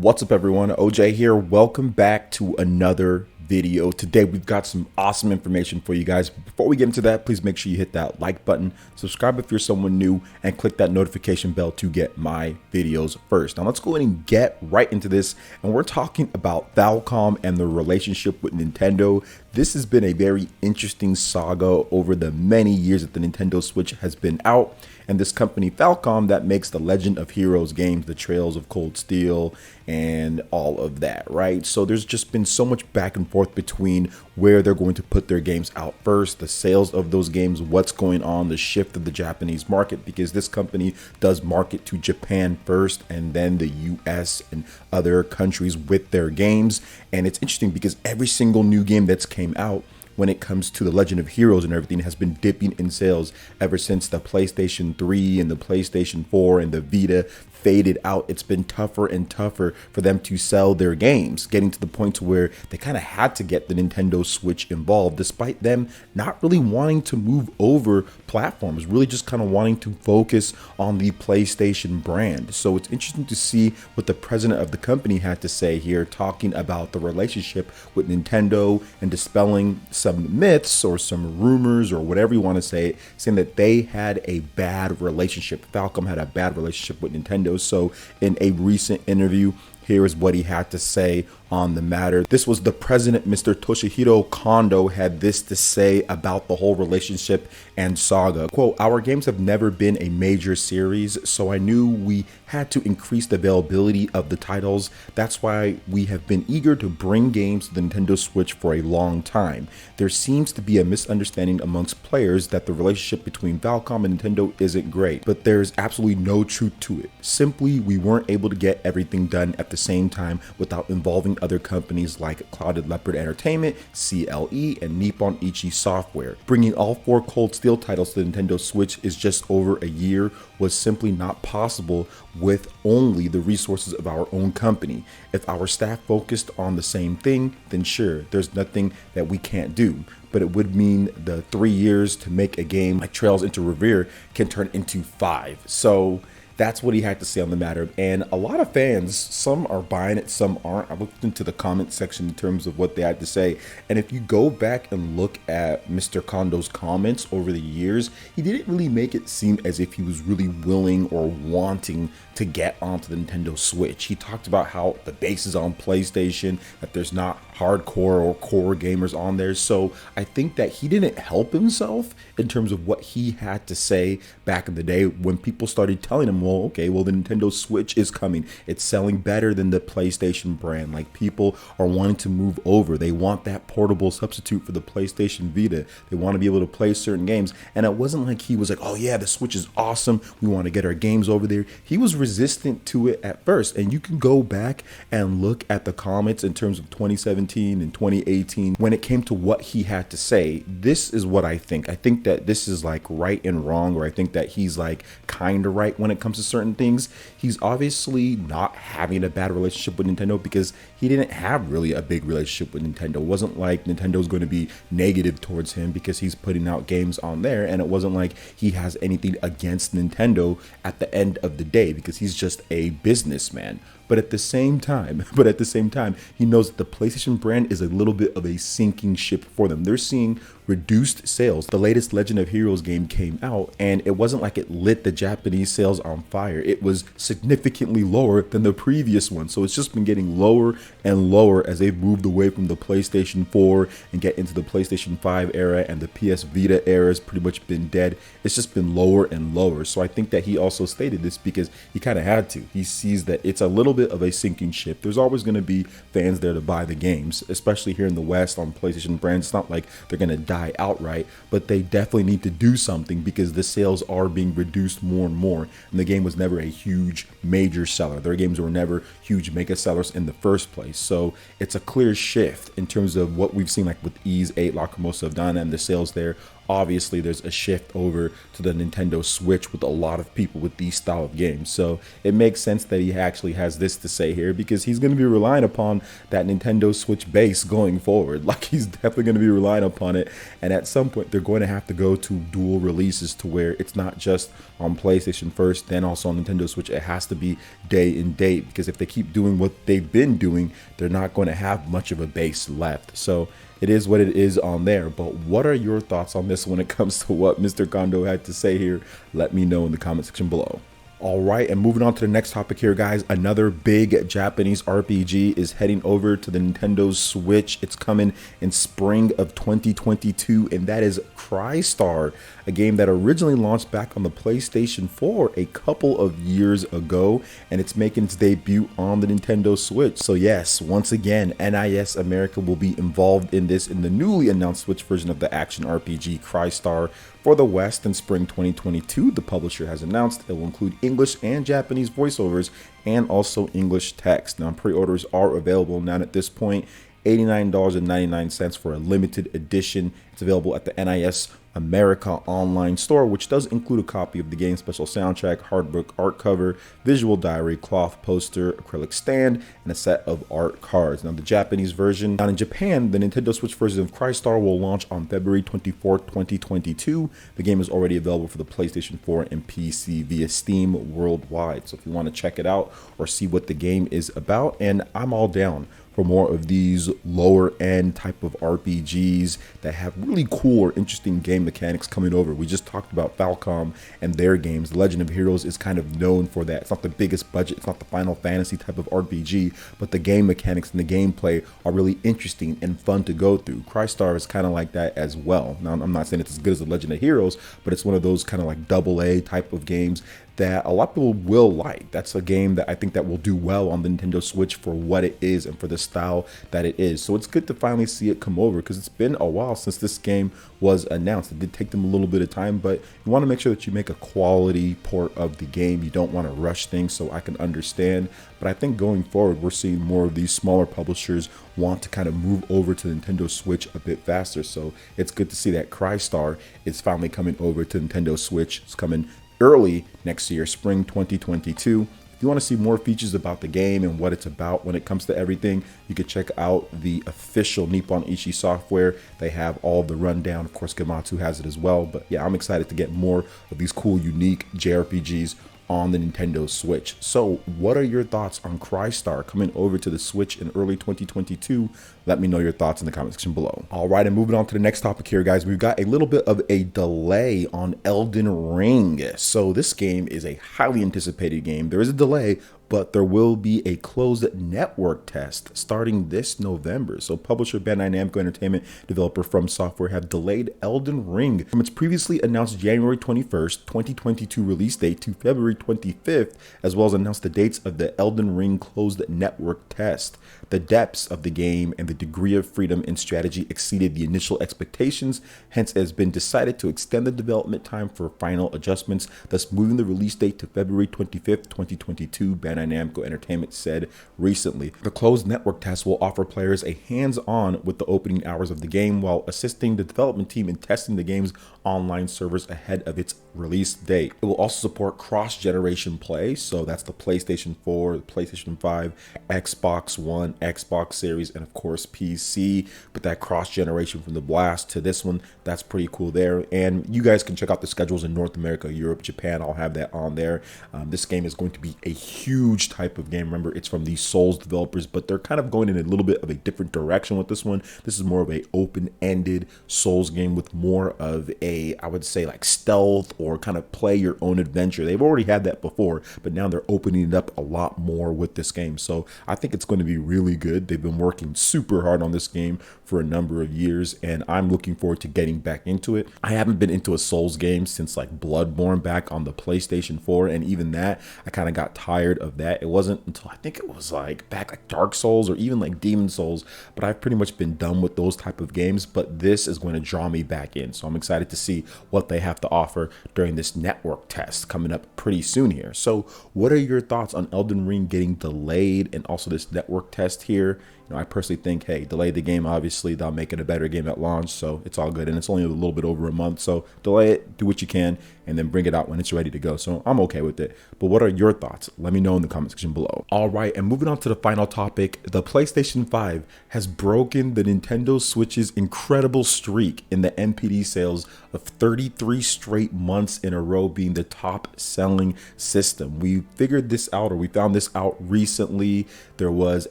What's up everyone, OJ here. Welcome back to another video. Today we've got some awesome information for you guys. Before we get into that, please make sure you hit that like button, subscribe if you're someone new, and click that notification bell to get my videos first. Now let's go ahead and get right into this, and we're talking about Falcom and the relationship with Nintendo. This has been a very interesting saga over the many years that the Nintendo Switch has been out, and this company Falcom that makes the Legend of Heroes games, the Trails of Cold Steel, and all of that, right? So there's just been so much back and forth between where they're going to put their games out first, the sales of those games, what's going on, the shift of the Japanese market, because this company does market to Japan first and then the US and other countries with their games. And it's interesting because every single new game that's came out when it comes to the Legend of Heroes and everything has been dipping in sales ever since the PlayStation 3 and the PlayStation 4 and the Vita faded out. It's been tougher and tougher for them to sell their games, getting to the point to where they kind of had to get the Nintendo Switch involved, despite them not really wanting to move over platforms, really just kind of wanting to focus on the PlayStation brand. So it's interesting to see what the president of the company had to say here, talking about the relationship with Nintendo and dispelling some myths or some rumors or whatever you want to say, saying that they had a bad relationship. Falcom had a bad relationship with Nintendo. So in a recent interview, here is what he had to say on the matter. This was the president, Mr. Toshihiro Kondo, had this to say about the whole relationship and saga. Quote, "Our games have never been a major series, so I knew we had to increase the availability of the titles. That's why we have been eager to bring games to the Nintendo Switch for a long time. There seems to be a misunderstanding amongst players that the relationship between Falcom and Nintendo isn't great, but there's absolutely no truth to it. Simply, we weren't able to get everything done at the same time without involving other companies like Clouded Leopard Entertainment, CLE, and Nippon Ichi Software. Bringing all 4 Cold Steel titles to the Nintendo Switch is just over a year was simply not possible with only the resources of our own company. If our staff focused on the same thing, then sure, there's nothing that we can't do. But it would mean the 3 years to make a game like Trails into Revere can turn into 5. So that's what he had to say on the matter. And a lot of fans, some are buying it, some aren't. I looked into the comment section in terms of what they had to say. And if you go back and look at Mr. Kondo's comments over the years, he didn't really make it seem as if he was really willing or wanting to get onto the Nintendo Switch. He talked about how the base is on PlayStation, that there's not hardcore or core gamers on there. So I think that he didn't help himself in terms of what he had to say back in the day when people started telling him, well, okay, well, the Nintendo Switch is coming. It's selling better than the PlayStation brand. Like, people are wanting to move over. They want that portable substitute for the PlayStation Vita. They want to be able to play certain games. And it wasn't like he was like, oh yeah, the Switch is awesome, we want to get our games over there. He was resistant to it at first. And you can go back and look at the comments in terms of 2017 and 2018 when it came to what he had to say. This is what I think. I think that this is like right and wrong, or I think that he's like kind of right when it comes to certain things. He's obviously not having a bad relationship with Nintendo because he didn't have really a big relationship with Nintendo. It wasn't like Nintendo's going to be negative towards him because he's putting out games on there, and it wasn't like he has anything against Nintendo at the end of the day because he's just a businessman. But at the same time, he knows that the PlayStation brand is a little bit of a sinking ship for them. They're seeing reduced sales. The latest Legend of Heroes game came out, and it wasn't like it lit the Japanese sales on fire. It was significantly lower than the previous one. So it's just been getting lower and lower as they've moved away from the PlayStation 4 and get into the PlayStation 5 era, and the PS Vita era has pretty much been dead. It's just been lower and lower. So I think that he also stated this because he kind of had to. He sees that it's a little bit of a sinking ship. There's always going to be fans there to buy the games, especially here in the West on PlayStation brands. It's not like they're going to die outright, but they definitely need to do something because the sales are being reduced more and more. And the game was never a huge major seller. Their games were never huge mega sellers in the first place. So it's a clear shift in terms of what we've seen, like with Ease 8, Lacrimosa of Dana, and the sales there obviously there's a shift over to the Nintendo Switch with a lot of people with these style of games. So it makes sense that he actually has this to say here, because he's going to be relying upon that Nintendo Switch base going forward. Like, he's definitely going to be relying upon it, and at some point they're going to have to go to dual releases to where it's not just on PlayStation first, then also on Nintendo Switch. It has to be day and date, because if they keep doing what they've been doing, they're not going to have much of a base left. So it is what it is on there. But what are your thoughts on this when it comes to what Mr. Kondo had to say here? Let me know in the comment section below. All right, and moving on to the next topic here, guys. Another big Japanese RPG is heading over to the Nintendo Switch. It's coming in spring of 2022, and that is Crystar, a game that originally launched back on the PlayStation 4 a couple of years ago, and it's making its debut on the Nintendo Switch. So yes, once again, NIS America will be involved in this in the newly announced Switch version of the action RPG Crystar for the West in spring 2022. The publisher has announced it will include English and Japanese voiceovers and also English text. Now, pre-orders are available now at this point. $89.99 for a limited edition. It's available at the NIS America online store, which does include a copy of the game, special soundtrack, hardbook, art cover, visual diary, cloth poster, acrylic stand, and a set of art cards. Now, the Japanese version, down in Japan, the Nintendo Switch version of Crystar will launch on February 24th, 2022. The game is already available for the PlayStation 4 and PC via Steam worldwide. So if you want to check it out or see what the game is about, and I'm all down for more of these lower end type of RPGs that have really cool or interesting game mechanics coming over. We just talked about Falcom and their games. The Legend of Heroes is kind of known for that. It's not the biggest budget, it's not the Final Fantasy type of RPG, but the game mechanics and the gameplay are really interesting and fun to go through. Crystar is kind of like that as well. Now, I'm not saying it's as good as the Legend of Heroes, but it's one of those kind of like AA type of games that a lot of people will like. That's a game that I think that will do well on the Nintendo Switch for what it is and for the style that it is. So it's good to finally see it come over, because it's been a while since this game was announced. It did take them a little bit of time, but you want to make sure that you make a quality port of the game. You don't want to rush things, so I can understand. But I think going forward, we're seeing more of these smaller publishers want to kind of move over to the Nintendo Switch a bit faster. So it's good to see that Crystar is finally coming over to Nintendo Switch. It's coming early next year, spring 2022. If you want to see more features about the game and what it's about when it comes to everything, you could check out the official Nippon Ichi software. They have all the rundown. Of course, Gematsu has it as well. But yeah, I'm excited to get more of these cool, unique JRPGs on the Nintendo Switch. So what are your thoughts on Crystar coming over to the Switch in early 2022? Let me know your thoughts in the comment section below. All right, and moving on to the next topic here, guys. We've got a little bit of a delay on Elden Ring. So this game is a highly anticipated game. There is a delay, but there will be a closed network test starting this November. So publisher Bandai Namco Entertainment, developer From Software, have delayed Elden Ring from its previously announced January 21st, 2022 release date to February 25th, as well as announced the dates of the Elden Ring closed network test. The depths of the game and the degree of freedom and strategy exceeded the initial expectations, hence it has been decided to extend the development time for final adjustments, thus moving the release date to February 25th, 2022, Bandai Namco Entertainment said recently. The closed network test will offer players a hands-on with the opening hours of the game while assisting the development team in testing the game's online servers ahead of its release date. It will also support cross-generation play, so that's the PlayStation 4, the PlayStation 5, Xbox One, Xbox Series, and of course PC. But that cross-generation from the Blast to this one, that's pretty cool there. And you guys can check out the schedules in North America, Europe, Japan. I'll have that on there. This game is going to be a huge type of game. Remember, it's from the Souls developers, but they're kind of going in a little bit of a different direction with this one. This is more of a open-ended Souls game with more of a, I would say, like stealth or kind of play your own adventure. They've already had that before, but now they're opening it up a lot more with this game. So I think it's going to be really good. They've been working super hard on this game for a number of years, and I'm looking forward to getting back into it. I haven't been into a Souls game since like Bloodborne back on the PlayStation 4, and even that, I kind of got tired of that. It wasn't until I think it was like back like Dark Souls or even like Demon Souls, but I've pretty much been done with those type of games. But this is going to draw me back in, so I'm excited to see what they have to offer during this network test coming up pretty soon here. So what are your thoughts on Elden Ring getting delayed and also this network test here? I personally think, hey, delay the game. Obviously, that'll make it a better game at launch, so it's all good. And it's only a little bit over a month, so delay it, do what you can, and then bring it out when it's ready to go. So I'm okay with it. But what are your thoughts? Let me know in the comment section below. All right, and moving on to the final topic, the PlayStation 5 has broken the Nintendo Switch's incredible streak in the NPD sales of 33 straight months in a row being the top selling system. We figured this out, or we found this out recently. There was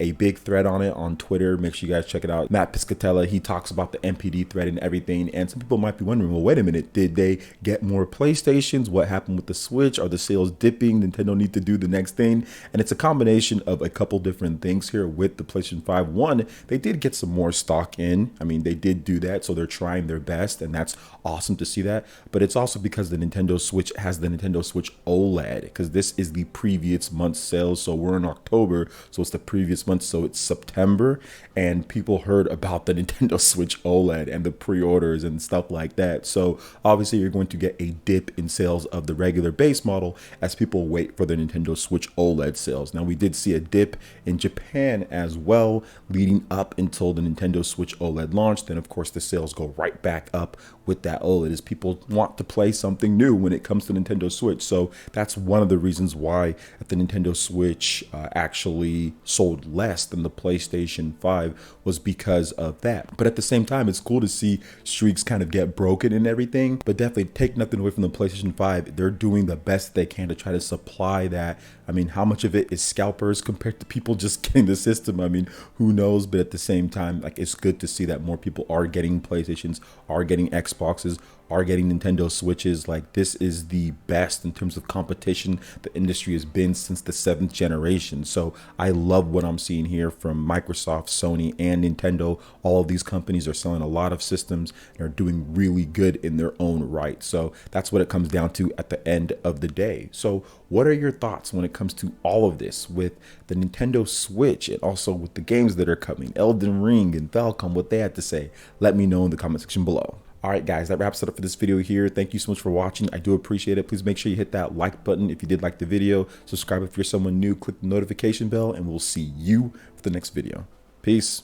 a big thread on it on Twitter. Make sure you guys check it out. Matt Piscatella, he talks about the NPD thread and everything. And some people might be wondering, well, wait a minute, did they get more PlayStations? What happened with the Switch? Are the sales dipping? Nintendo need to do the next thing. And it's a combination of a couple different things here with the PlayStation 5. One, they did get some more stock in. I mean, they did do that, so they're trying their best, and that's awesome to see that. But it's also because the Nintendo Switch has the Nintendo Switch OLED, because this is the previous month's sales. So we're in October, so it's the previous month, so it's September, and people heard about the Nintendo Switch OLED and the pre-orders and stuff like that. So obviously you're going to get a dip in sales of the regular base model as people wait for the Nintendo Switch OLED sales. Now we did see a dip in Japan as well leading up until the Nintendo Switch OLED launched. Then of course the sales go right back up with that OLED as people want to play something new when it comes to Nintendo Switch. So that's one of the reasons why the Nintendo Switch actually sold less than the PlayStation 5 was because of that. But at the same time, it's cool to see streaks kind of get broken and everything, but definitely take nothing away from the PlayStation 5. They're doing the best they can to try to supply that. I mean, how much of it is scalpers compared to people just getting the system? I mean, who knows? But at the same time, like, it's good to see that more people are getting PlayStations, are getting Xboxes, are getting Nintendo Switches. Like, this is the best in terms of competition the industry has been since the 7th generation. So I love what I'm seeing here from Microsoft, Sony, and Nintendo. All of these companies are selling a lot of systems and are doing really good in their own right. So that's what it comes down to at the end of the day. So what are your thoughts when it comes to all of this with the Nintendo Switch and also with the games that are coming, Elden Ring and Falcom, what they had to say? Let me know in the comment section below. All right, guys, that wraps it up for this video here. Thank you so much for watching. I do appreciate it. Please make sure you hit that like button if you did like the video. Subscribe if you're someone new. Click the notification bell, and we'll see you for the next video. Peace.